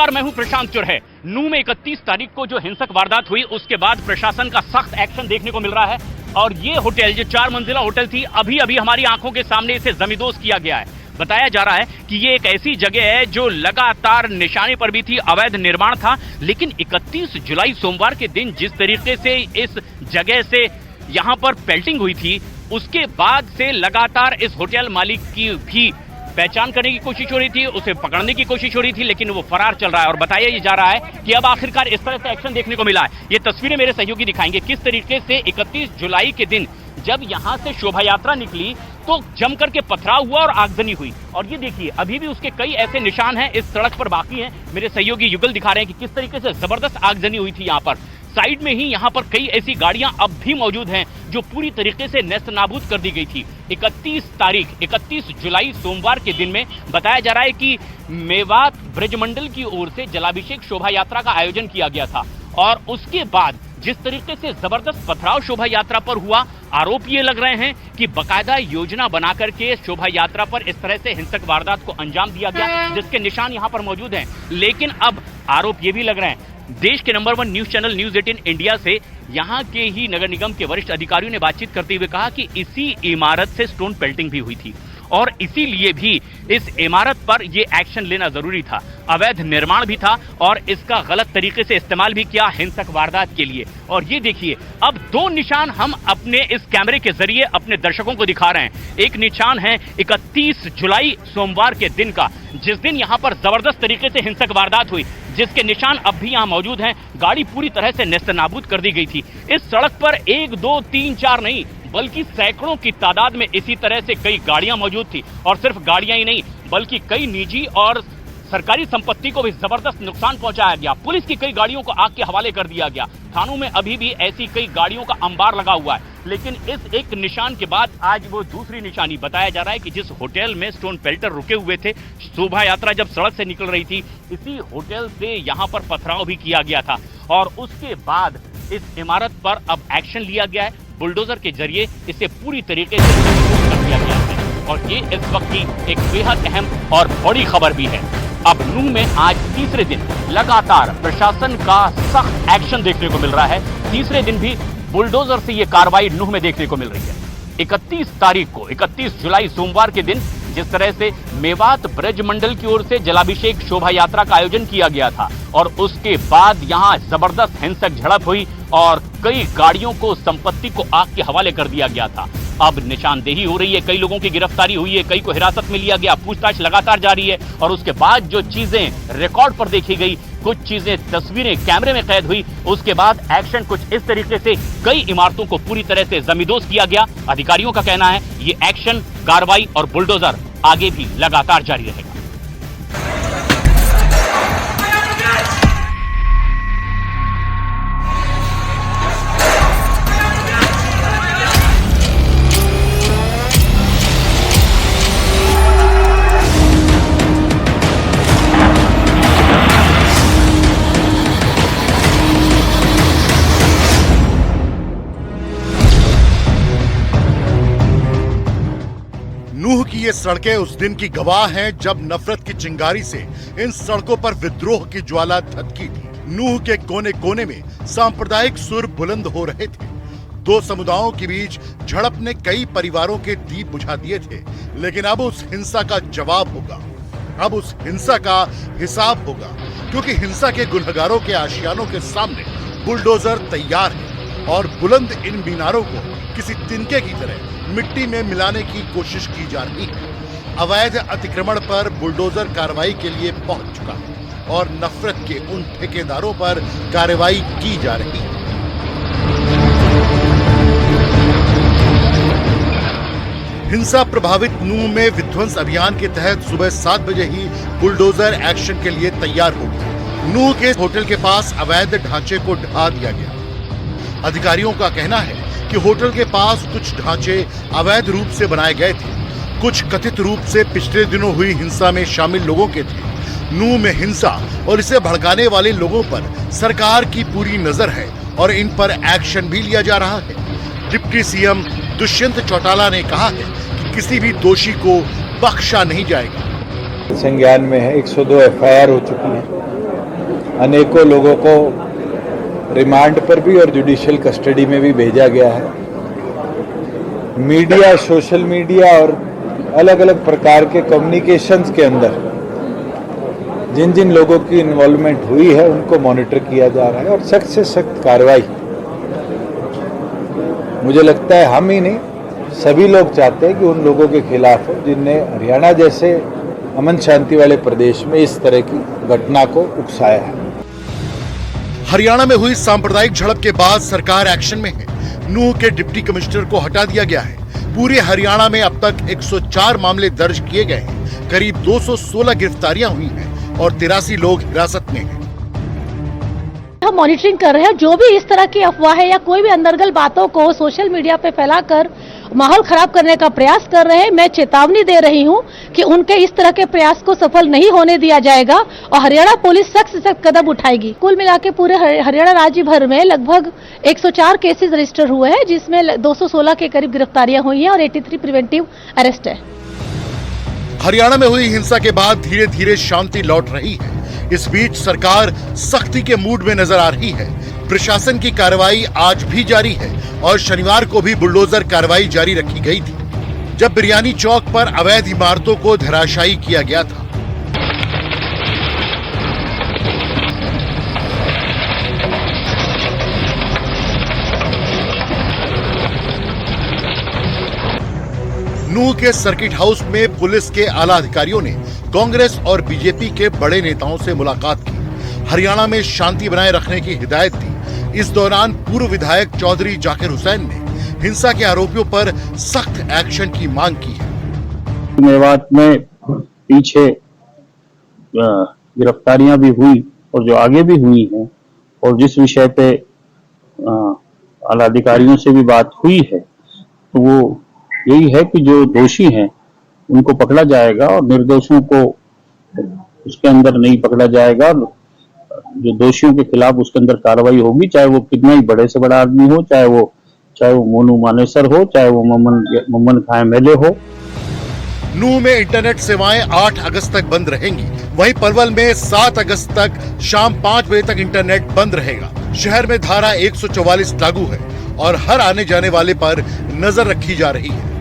नमस्कार, मैं हूं प्रशांत चुरहे। नूह में 31 तारीख को जो हिंसक वारदात हुई उसके बाद प्रशासन का सख्त एक्शन देखने को मिल रहा है और ये होटल जो 4 मंजिला होटल थी, अभी अभी हमारी आंखों के सामने इसे जमींदोज किया गया है। बताया जा रहा है कि ये एक ऐसी जगह है जो लगातार निशाने पर भी थी, अवैध निर्माण था। लेकिन 31 जुलाई सोमवार के दिन जिस तरीके से इस जगह से यहाँ पर पेल्टिंग हुई थी, उसके बाद से लगातार इस होटल मालिक की भी पहचान करने की कोशिश हो रही थी, उसे पकड़ने की कोशिश हो रही थी, लेकिन वो फरार चल रहा है। और बताया ये जा रहा है कि अब आखिरकार इस तरह से एक्शन देखने को मिला है। ये तस्वीरें मेरे सहयोगी दिखाएंगे किस तरीके से 31 जुलाई के दिन जब यहां से शोभा यात्रा निकली तो जम करके पथराव हुआ और आगजनी हुई। और ये देखिए अभी भी उसके कई ऐसे निशान हैं इस सड़क पर बाकी हैं। मेरे सहयोगी युगल दिखा रहे हैं कि किस तरीके से जबरदस्त आगजनी हुई थी। यहाँ पर साइड में ही यहाँ पर कई ऐसी गाड़ियां अब भी मौजूद हैं जो पूरी तरीके से नेस्त नाबूद कर दी गई थी। 31 जुलाई सोमवार के दिन में बताया जा रहा है कि मेवात ब्रजमंडल की ओर से जलाभिषेक शोभा यात्रा का आयोजन किया गया था और उसके बाद जिस तरीके से जबरदस्त पथराव शोभा यात्रा पर हुआ, आरोप ये लग रहे हैं कि बकायदा योजना बनाकर के शोभा यात्रा पर इस तरह से हिंसक वारदात को अंजाम दिया गया, जिसके निशान यहाँ पर मौजूद हैं। लेकिन अब आरोप ये भी लग रहे हैं, देश के number 1 news channel news 18 India से यहाँ के ही नगर निगम के वरिष्ठ अधिकारियों ने बातचीत करते हुए कहा कि इसी इमारत से स्टोन पेल्टिंग भी हुई थी और इसीलिए भी इस इमारत पर ये एक्शन लेना जरूरी था। अवैध निर्माण भी था और इसका गलत तरीके से इस्तेमाल भी किया हिंसक वारदात के लिए। और ये देखिए अब 2 निशान हम अपने इस कैमरे के जरिए अपने दर्शकों को दिखा रहे हैं। एक निशान है 31 जुलाई सोमवार के दिन का, जिस दिन यहाँ पर जबरदस्त तरीके से हिंसक वारदात हुई, जिसके निशान अब भी यहाँ मौजूद हैं। गाड़ी पूरी तरह से नेस्तनाबूद कर दी गई थी। इस सड़क पर 1, 2, 3, 4 नहीं बल्कि सैकड़ों की तादाद में इसी तरह से कई गाड़ियां मौजूद थी और सिर्फ गाड़ियां ही नहीं बल्कि कई निजी और सरकारी संपत्ति को भी जबरदस्त नुकसान पहुंचाया गया। पुलिस की कई गाड़ियों को आग के हवाले कर दिया गया। थानों में अभी भी ऐसी कई गाड़ियों का अंबार लगा हुआ है। लेकिन इस एक निशान के बाद आज वो दूसरी निशानी बताया जा रहा है कि जिस होटल में स्टोन पेल्टर रुके हुए थे, शोभा यात्रा जब सड़क से निकल रही थी, इसी होटल से यहाँ पर पथराव भी किया गया था और उसके बाद इस इमारत पर अब एक्शन लिया गया है। बुलडोजर के जरिए इसे पूरी तरीके से कर दिया गया है और ये इस वक्त की एक बेहद अहम और बड़ी खबर भी है। अब नूह में आज तीसरे दिन लगातार प्रशासन का सख्त एक्शन देखने को मिल रहा है। तीसरे दिन भी बुलडोजर से ये कार्रवाई नूह में देखने को मिल रही है। 31 जुलाई सोमवार के दिन जिस तरह से मेवात ब्रजमंडल की ओर से जलाभिषेक शोभा यात्रा का आयोजन किया गया था और उसके बाद यहां जबरदस्त हिंसक झड़प हुई और कई गाड़ियों को, संपत्ति को आग के हवाले कर दिया गया था। अब निशानदेही हो रही है, कई लोगों की गिरफ्तारी हुई है, कई को हिरासत में लिया गया, पूछताछ लगातार जारी है और उसके बाद जो चीजें रिकॉर्ड पर देखी गई, कुछ चीजें तस्वीरें कैमरे में कैद हुई, उसके बाद एक्शन कुछ इस तरीके से कई इमारतों को पूरी तरह से जमींदोज किया गया। अधिकारियों का कहना है ये एक्शन, कार्रवाई और बुलडोजर आगे भी लगातार जारी रहेगा। नूह की ये सड़कें उस दिन की गवाह हैं जब नफरत की चिंगारी से इन सड़कों पर विद्रोह की ज्वाला धधकी थी। नूह के कोने कोने में सांप्रदायिक सुर बुलंद हो रहे थे। 2 समुदायों के बीच झड़प ने कई परिवारों के दीप बुझा दिए थे। लेकिन अब उस हिंसा का जवाब होगा, अब उस हिंसा का हिसाब होगा, क्योंकि हिंसा के गुनहगारों के आशियानों के सामने बुलडोजर तैयार है और बुलंद इन मीनारों को किसी तिनके की तरह मिट्टी में मिलाने की कोशिश की जा रही है। अवैध अतिक्रमण पर बुलडोजर कार्रवाई के लिए पहुंच चुका है और नफरत के उन ठेकेदारों पर कार्रवाई की जा रही है। हिंसा प्रभावित नूह में विध्वंस अभियान के तहत सुबह 7 बजे ही बुलडोजर एक्शन के लिए तैयार हो गया। नूह के होटल के पास अवैध ढांचे को ढा दिया गया। अधिकारियों का कहना है कि होटल के पास कुछ ढांचे अवैध रूप से बनाए गए थे, कुछ कथित रूप से पिछले दिनों हुई हिंसा में शामिल लोगों के थे। नूह में हिंसा और इसे भड़काने वाले लोगों पर सरकार की पूरी नजर है और इन पर एक्शन भी लिया जा रहा है। डिप्टी सीएम दुष्यंत चौटाला ने कहा है कि किसी भी दोषी को बख्शा नहीं जाएगा। संज्ञान में है, 102 एफआईआर हो चुकी है अनेकों लोगों को रिमांड पर भी और जुडिशियल कस्टडी में भी भेजा गया है। मीडिया, सोशल मीडिया और अलग अलग प्रकार के कम्युनिकेशंस के अंदर जिन जिन लोगों की इन्वॉल्वमेंट हुई है उनको मॉनिटर किया जा रहा है और सख्त से सख्त कार्रवाई, मुझे लगता है हम ही नहीं सभी लोग चाहते हैं कि उन लोगों के खिलाफ हो जिनने हरियाणा जैसे अमन शांति वाले प्रदेश में इस तरह की घटना को उकसाया है। हरियाणा में हुई सांप्रदायिक झड़प के बाद सरकार एक्शन में है। नूंह के डिप्टी कमिश्नर को हटा दिया गया है। पूरे हरियाणा में अब तक 104 मामले दर्ज किए गए हैं। करीब 216 गिरफ्तारियां हुई हैं और 83 लोग हिरासत में हैं। हम मॉनिटरिंग कर रहे हैं। जो भी इस तरह की अफवाह है या कोई भी अंदरगल बातों को सोशल मीडिया पे फैलाकर माहौल खराब करने का प्रयास कर रहे हैं, मैं चेतावनी दे रही हूं कि उनके इस तरह के प्रयास को सफल नहीं होने दिया जाएगा और हरियाणा पुलिस सख्त से सख्त कदम उठाएगी। कुल मिला के पूरे हरियाणा राज्य भर में लगभग 104 केसेस रजिस्टर हुए हैं, जिसमें 216 के करीब गिरफ्तारियां हुई हैं और 83 प्रिवेंटिव अरेस्ट है। हरियाणा में हुई हिंसा के बाद धीरे धीरे शांति लौट रही है। इस बीच सरकार सख्ती के मूड में नजर आ रही है। प्रशासन की कार्रवाई आज भी जारी है और शनिवार को भी बुलडोजर कार्रवाई जारी रखी गई थी, जब बिरयानी चौक पर अवैध इमारतों को धराशायी किया गया था। नूंह के सर्किट हाउस में पुलिस के आला अधिकारियों ने कांग्रेस और बीजेपी के बड़े नेताओं से मुलाकात की। हरियाणा में शांति बनाए रखने की हिदायत दी। इस दौरान पूर्व विधायक चौधरी जाकिर हुसैन ने हिंसा के आरोपियों पर सख्त एक्शन की मांग की है। मेवात में पीछे गिरफ्तारियां भी हुई और जो आगे भी हुई हैं और जिस विषय पे आला अधिकारियों से भी बात हुई है, तो वो यही है कि जो दोषी हैं उनको पकड़ा जाएगा और निर्दोषों को उसके अंदर नहीं पकड़ा जाएगा। जो दोषियों के खिलाफ उसके अंदर कार्रवाई होगी, चाहे वो कितना ही बड़े से बड़ा आदमी हो, चाहे वो मोनू मानेसर हो, चाहे वो मम्मन खां एमएलए हो। नूंह में इंटरनेट सेवाएं 8 अगस्त तक बंद रहेंगी। वहीं पलवल में 7 अगस्त तक शाम 5 बजे तक इंटरनेट बंद रहेगा। शहर में धारा 144 लागू है और हर आने जाने वाले पर नजर रखी जा रही है।